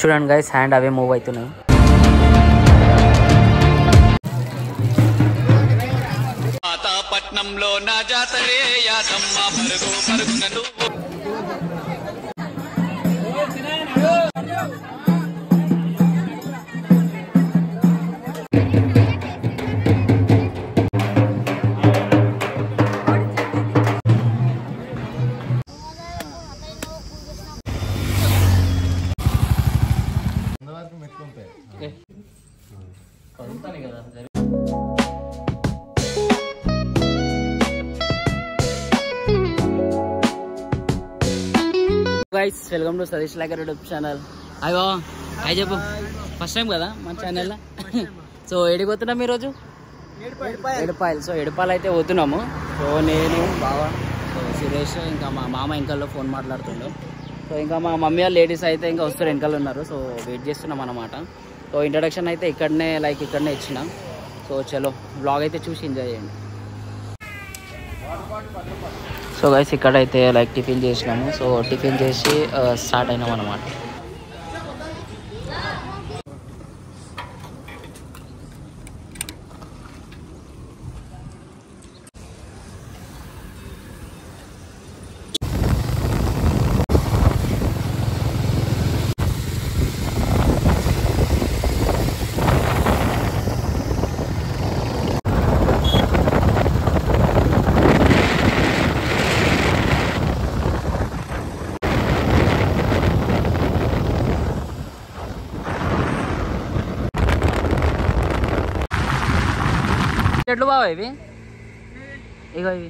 చూడండి guys, hand అవే move అవుతున్నాయి. పట్నంలో నా జాతరే యాదమ్మ పరుగు పరుగున నువ్వు. Guys, welcome to Satish logger YouTube channel. అయ్యో అయ్యి చెప్పు, ఫస్ట్ టైం కదా మన ఛానల్లో. సో ఏడికి పోతున్నాం ఈరోజు? ఎడపాయలు. సో ఎడపాయలు అయితే పోతున్నాము. సో నేను బావ, సో సురేష్, ఇంకా మా మామ వెనకాలలో ఫోన్ మాట్లాడుతుండు. సో ఇంకా మా మమ్మీ వాళ్ళు లేడీస్ అయితే ఇంకా వస్తారు, వెనకాల ఉన్నారు. సో వెయిట్ చేస్తున్నాం అన్నమాట. సో ఇంట్రడక్షన్ అయితే ఇక్కడనే ఇచ్చిన. సో చలో బ్లాగ్ అయితే చూసి ఎంజాయ్ చేయండి. సో గైస్, ఇక్కడైతే టిఫిన్ చేసినాము. సో టిఫిన్ చేసి స్టార్ట్ అయినాం అన్నమాట. చెట్లు బావా ఇవి, ఇగో ఇవి.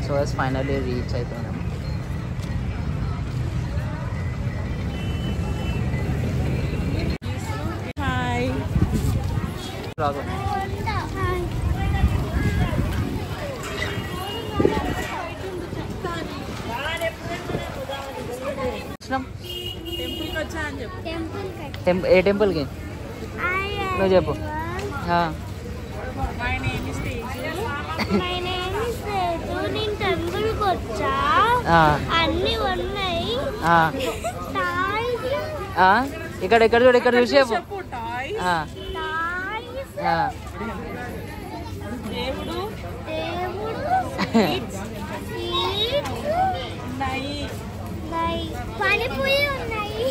సో ఫైనల్లీ రీచ్ అవుతున్నాం. హాయ్. ఏ టెంపుల్కి నువ్వు చెప్పు. ఇక్కడ ఇక్కడ చూడు, ఇక్కడ చూసి చెప్పు. పానీపూరి ఉన్నాయి.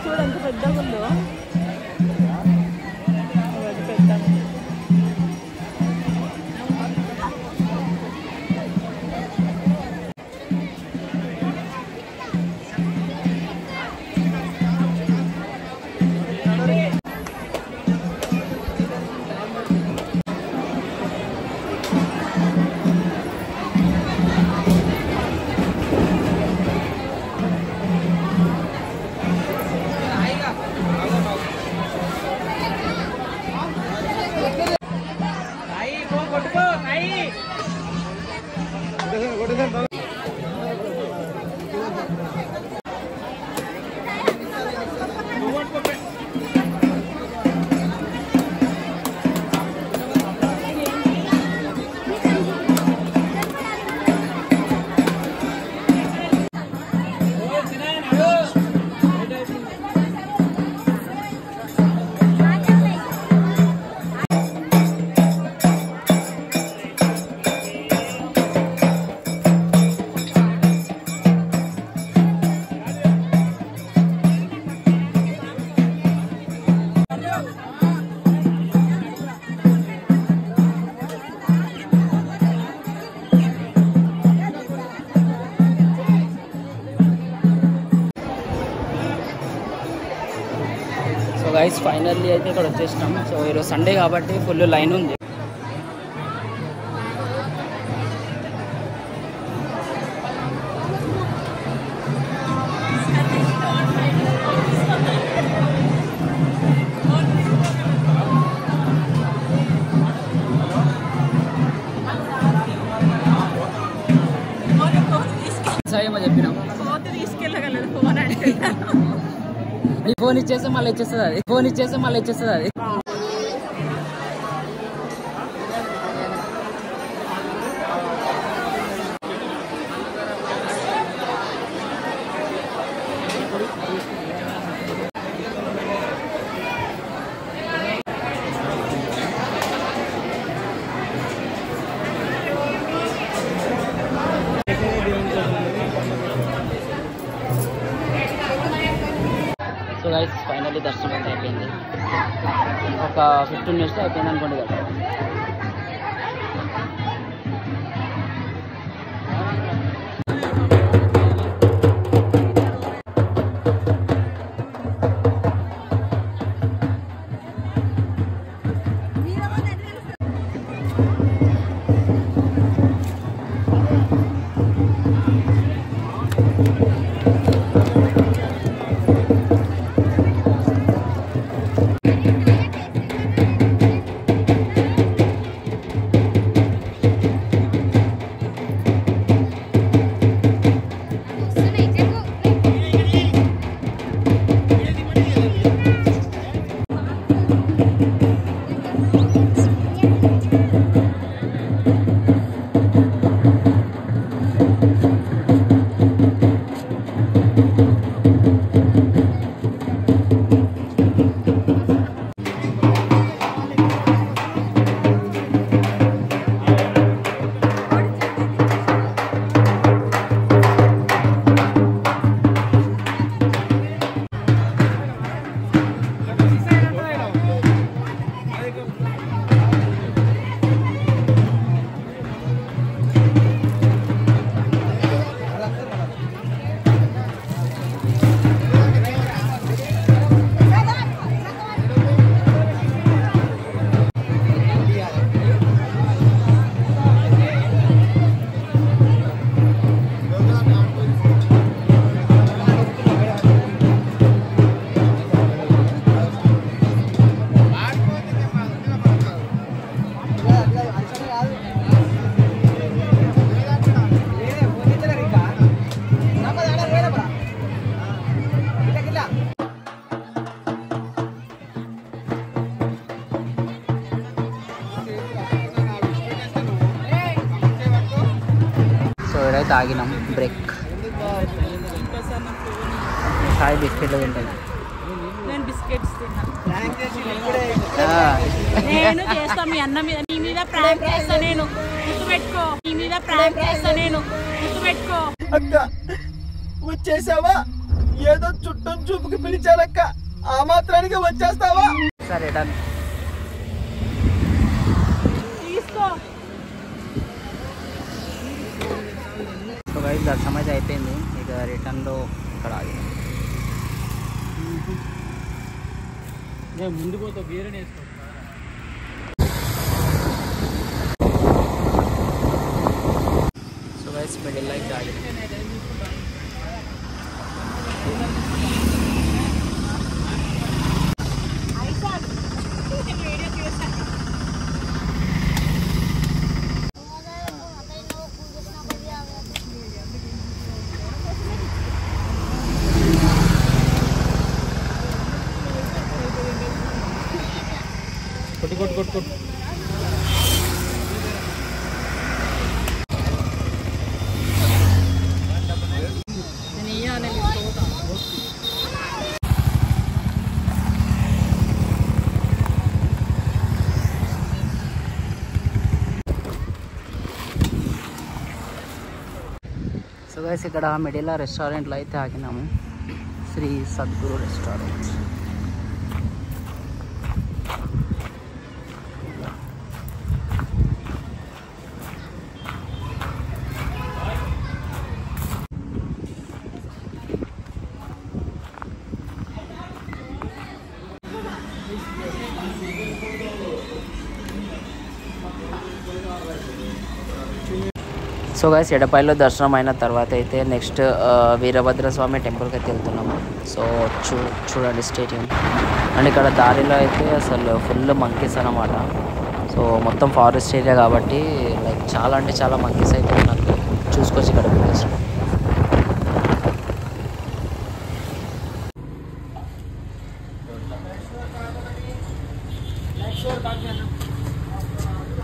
చూడు ఎంత పెద్దగా ఉందో. గైస్ ఫైనల్లీ అయితే ఇక్కడ వచ్చేసినాం. సో ఈరోజు సండే కాబట్టి ఫుల్ లైన్ ఉంది. చెప్పినాం నీ ఫోన్ ఇచ్చేస్తే మళ్ళీ ఇచ్చేస్తుంది అది. సో గైస్ ఫైనల్లీ దర్శనం అయితే అయిపోయింది. ఒక 15 minutes అయిపోయింది అనుకోండి కదా. ఇక్కడైతే ఆగినాం బ్రేక్. చాయ్ బిస్కెట్లు తింటాను. నేను బిస్కెట్స్ నేను చేస్తా మీ అన్న మీద. నీ మీద ప్రాంక్ చేస్తా నేను, గుర్తుపెట్టుకో. నీ మీద ప్రాంక్ చేస్తా నేను, గుర్తుపెట్టుకో. అక్క వచ్చేసావా? ఏదో చుట్టం చూపుకి పిలిచానక్క, ఆ మాత్రానికి వచ్చేస్తావా? సరే డన్. తీసుకో. దర్శనం అయితే అయిపోయింది. ఇక రిటర్న్లో ఇక్కడ ఆగినాం. ముందు పోతా వేరే వేసుకో. సో గైస్ మిడిల్ అయితే ఆగినాం. కొట్టు సో గైస్ ఇక్కడ మిడిల్ రెస్టారెంట్లో అయితే ఆగినాము. Shri Sadguru restaurant. So guys ఎడపాయలో దర్శనం అయిన తర్వాత అయితే నెక్స్ట్ వీరభద్రస్వామి టెంపుల్కి అయితే వెళ్తున్నాము. సో చూడండి స్టేడియం అండ్ ఇక్కడ దారిలో అయితే అసలు ఫుల్ మంకీస్ అన్నమాట. సో మొత్తం ఫారెస్ట్ ఏరియా కాబట్టి లైక్ చాలా అంటే చాలా మంకీస్ అయితే నాకు చూసుకోవచ్చు ఇక్కడ ప్లేస్.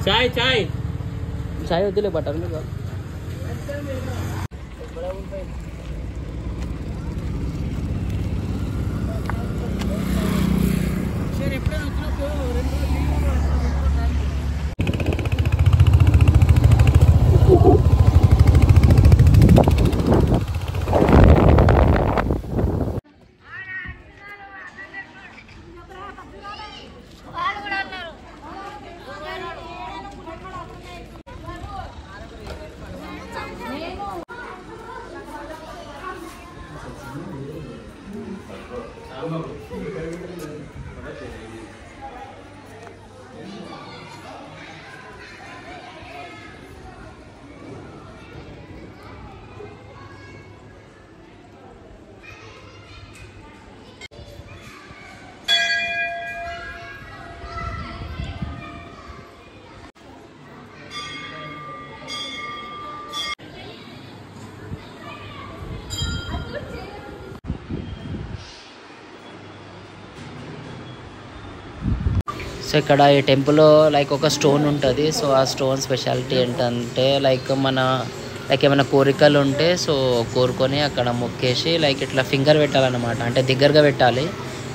చాయ్ చాయ్ చాయ్ వద్దులే బటర్ మీకు సో ఇక్కడ ఈ టెంపుల్లో లైక్ ఒక స్టోన్ ఉంటుంది. సో ఆ స్టోన్ స్పెషాలిటీ ఏంటంటే లైక్ ఏమైనా కోరికలు ఉంటే సో కోరుకొని అక్కడ మొక్కేసి లైక్ ఇట్లా ఫింగర్ పెట్టాలన్నమాట. అంటే దగ్గరగా పెట్టాలి.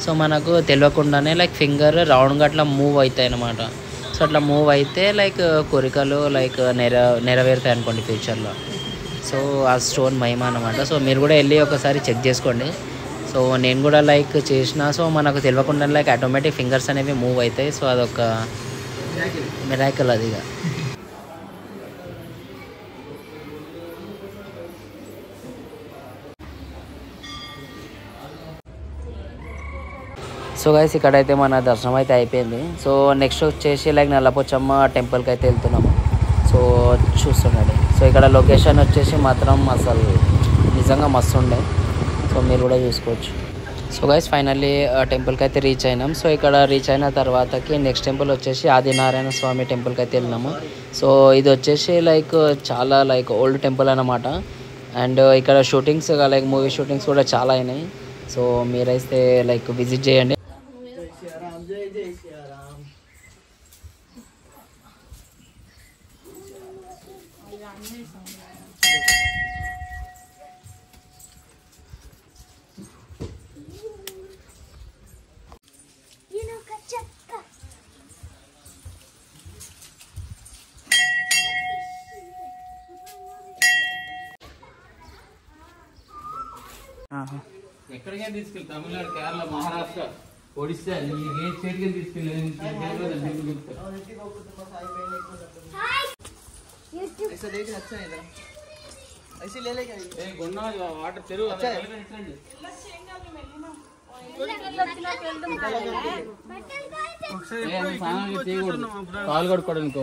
సో మనకు తెలియకుండానే లైక్ ఫింగర్ రౌండ్గా అట్లా మూవ్ అవుతాయి అన్నమాట. సో అట్లా మూవ్ అయితే లైక్ కోరికలు లైక్ నెరవేరుతాయి అనుకోండి ఫ్యూచర్లో. సో ఆ స్టోన్ మహిమ అన్నమాట. సో మీరు కూడా వెళ్ళి ఒకసారి చెక్ చేసుకోండి. సో నేను కూడా లైక్ చేసిన సో మనకు తెలియకుండా లైక్ ఆటోమేటిక్ ఫింగర్స్ అనేవి మూవ్ అవుతాయి. సో అదొక మిరాకిల్ అది. సో గైస్ ఇక్కడైతే మన దర్శనం అయితే అయిపోయింది. సో నెక్స్ట్ వచ్చేసి లైక్ నల్లపోచమ్మ టెంపుల్కి అయితే వెళ్తున్నాము. సో చూస్తుండండి. సో ఇక్కడ లొకేషన్ వచ్చేసి మాత్రం అసలు నిజంగా మస్తు ఉండే. సో మీరు కూడా చూసుకోవచ్చు. సో గైస్ ఫైనల్లీ టెంపుల్కి అయితే రీచ్ అయినాం. సో ఇక్కడ రీచ్ అయిన తర్వాతకి నెక్స్ట్ టెంపుల్ వచ్చేసి ఆదినారాయణ స్వామి టెంపుల్కి అయితే వెళ్ళినాము. సో ఇది వచ్చేసి లైక్ చాలా లైక్ ఓల్డ్ టెంపుల్ అన్నమాట. అండ్ ఇక్కడ షూటింగ్స్ లైక్ మూవీ షూటింగ్స్ కూడా చాలా అయినాయి. సో మీరైతే లైక్ విజిట్ చేయండి. ఎక్కడికే తీసుకెళ్ళి తమిళనాడు, కేరళ, మహారాష్ట్ర, ఒడిస్సా ఏ స్టేట్కి తీసుకెళ్ళి వాటర్ తెరువు కాలు కడుక్కోవడానికి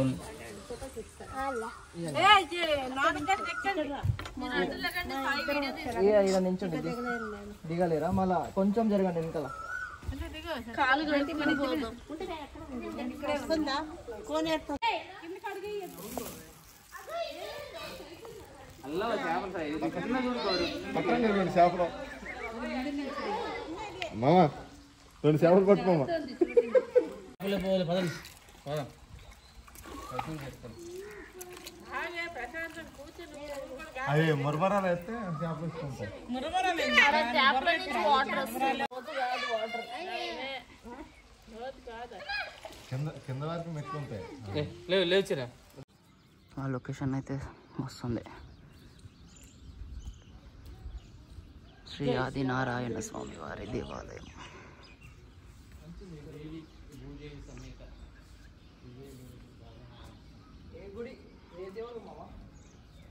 నించండి దిగలేరా మళ్ళా కొంచెం జరగండి వెనకాల చేపలు మామా 2 చేపలు పట్టుకోమా అవి మురమరాలు వేస్తే చేపలు వేసుకుంటాం. కింద వరకు మెట్లుంటాయి. లేచిరా. ఆ లొకేషన్ అయితే వస్తుంది. శ్రీ ఆదినారాయణ స్వామి వారి దేవాలయం.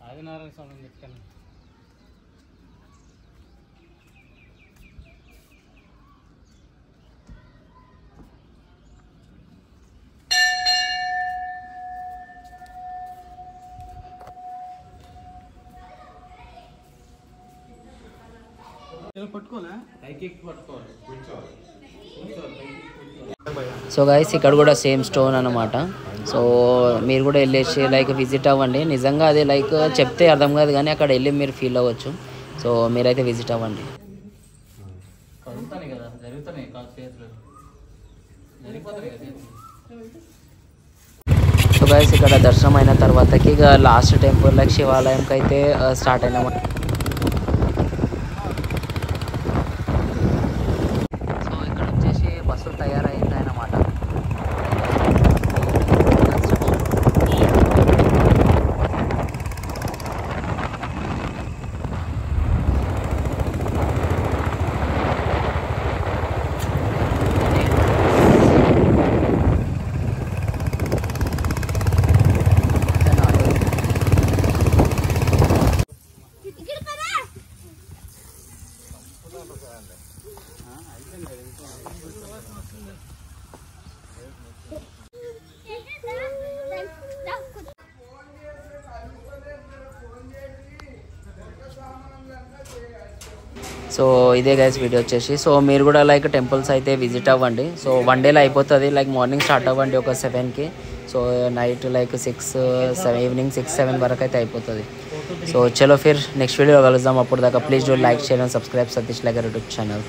ఆదినారాయణ స్వామి చెప్తాను. సో గైస్ ఇక్కడ కూడా సేమ్ స్టోన్ అన్నమాట. సో మీరు కూడా వెళ్ళేసి లైక్ విజిట్ అవ్వండి. నిజంగా అది లైక్ చెప్తే అర్థం కాదు కానీ అక్కడ వెళ్ళి మీరు ఫీల్ అవ్వచ్చు. సో మీరైతే విజిట్ అవ్వండి. కదులుతాయి కదా, జరుగుతున్నాయి కాదు చేతులు, జరిగిపోతాయి కదా చేతులు. సో గైస్ ఇక్కడ దర్శనం అయిన తర్వాతకి ఇక లాస్ట్ టెంపుల్ లైక్ శివాలయంకి అయితే స్టార్ట్ అయినాము. సో ఇక్కడ వచ్చేసి బస్సులు తయారైంది అన్నమాట. సో ఇదే గైస్ వీడియో వచ్చేసి. సో మీరు కూడా లైక్ టెంపుల్స్ అయితే విజిట్ అవ్వండి. సో 1 డేలో అయిపోతుంది. లైక్ మార్నింగ్ స్టార్ట్ అవ్వండి ఒక 7కి. సో నైట్ లైక్ 6 ఈవినింగ్ 6-7 వరకు అయితే అయిపోతుంది. సో చలో ఫిర్ నెక్స్ట్ వీడియో కలుద్దాం. అప్పుడు దాకా please do like share and subscribe Satish vlogger YouTube channel.